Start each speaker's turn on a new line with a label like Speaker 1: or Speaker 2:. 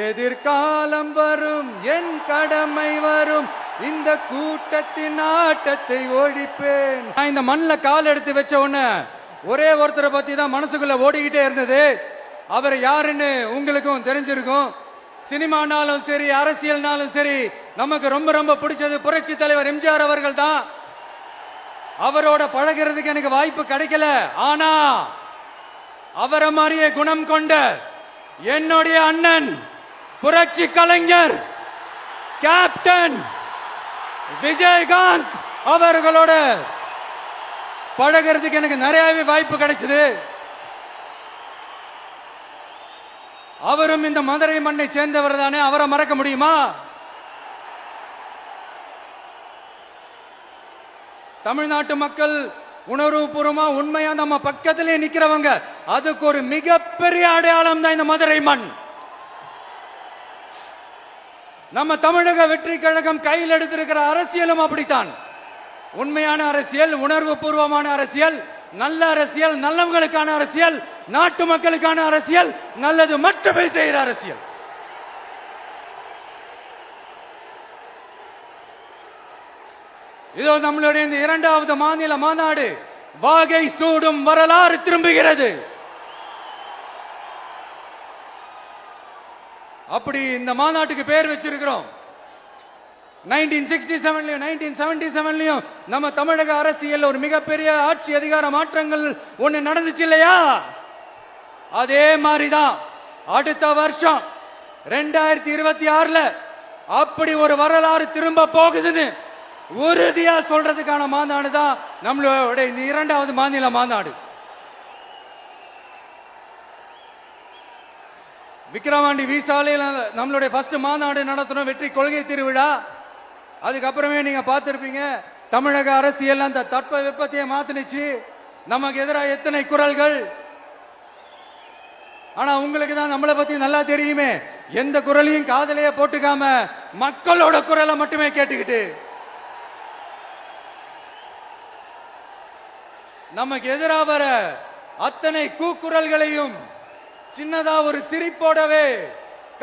Speaker 1: எதிர்காலம் வரும், என் கடமை வரும், இந்த கூட்டத்தின் ஆட்டத்தை ஒழிப்பேன். நான் இந்த மண்ணில் கால் எடுத்து வச்ச உடனே ஒரே ஒருத்தரை பத்தி தான் மனசுக்குள்ள ஓடிக்கிட்டே இருந்தது. அவர் யாருன்னு உங்களுக்கும் தெரிஞ்சிருக்கும். சினிமானாலும் சரி, அரசியல்னாலும் சரி, நமக்கு ரொம்ப ரொம்ப பிடிச்சது புரட்சி தலைவர் எம்ஜிஆர் அவர்கள் தான். அவரோட பழகிறதுக்கு எனக்கு வாய்ப்பு கிடைக்கல. ஆனா அவரை மாதிரியே குணம் கொண்ட என்னுடைய அண்ணன் புரட்சி கலைஞர் கேப்டன் விஜயகாந்த் அவர்களோட பழகிறதுக்கு எனக்கு நிறையவே வாய்ப்பு கிடைச்சது. அவரும் இந்த மதுரை மண்ணை சேர்ந்தவர் தானே, அவரை மறக்க முடியுமா? தமிழ்நாட்டு மக்கள் உணர்வுபூர்வமா உண்மையா நம்ம பக்கத்திலே நிக்கிறவங்க, அதுக்கு ஒரு மிகப்பெரிய அடையாளம் தான் இந்த மதுரை மண். நம்ம தமிழக வெற்றி கழகம் கையில் எடுத்திருக்கிற அரசியலும் அப்படித்தான். உண்மையான அரசியல், உணர்வு பூர்வமான அரசியல், நல்ல அரசியல், நல்லவங்களுக்கான அரசியல், நாட்டு மக்களுக்கான அரசியல், நல்லது மட்டுமே செய்கிற அரசியல். இதோ நம்மளுடைய இந்த இரண்டாவது மாநில மாநாடு வாகை சூடும் வரலாறு திரும்புகிறது. அப்படி இந்த மாநாட்டுக்கு பேர் வச்சிருக்கிறோம். 1967லயும் 1977லயும் நம்ம தமிழக அரசியல் ஒரு மிகப்பெரிய ஆட்சி அதிகார மாற்றங்கள் ஒண்ணு நடந்துச்சு இல்லையா? அதே மாதிரிதான் அடுத்த வருஷம் 2026ல அப்படி ஒரு வரலாறு திரும்ப போகுதுன்னு உறுதியா சொல்றதுக்கான மாநாடு தான் நம்மளோட இந்த இரண்டாவது மாநில மாநாடு. விக்கிரவாண்டி வீசாலையில் நம்மளுடைய ஃபர்ஸ்ட் மாநாடு நடத்தணும், வெற்றி கொள்கை திருவிழா. அதுக்கப்புறமே நீங்க பார்த்திருப்பீங்க, தமிழக அரசியல் அந்த தட்ப வெப்பத்தையே மாத்தினுச்சு. நமக்கு எதிராக எத்தனை குரல்கள். ஆனா உங்களுக்கு தான் நம்மளை பத்தி நல்லா தெரியுமே, எந்த குரலையும் காதலையே போட்டுக்காம மக்களோட குரலை மட்டுமே கேட்டுக்கிட்டு நமக்கு எதிராக வர அத்தனை கூக்குரல்களையும் சின்னதா ஒரு சிரிப்போடவே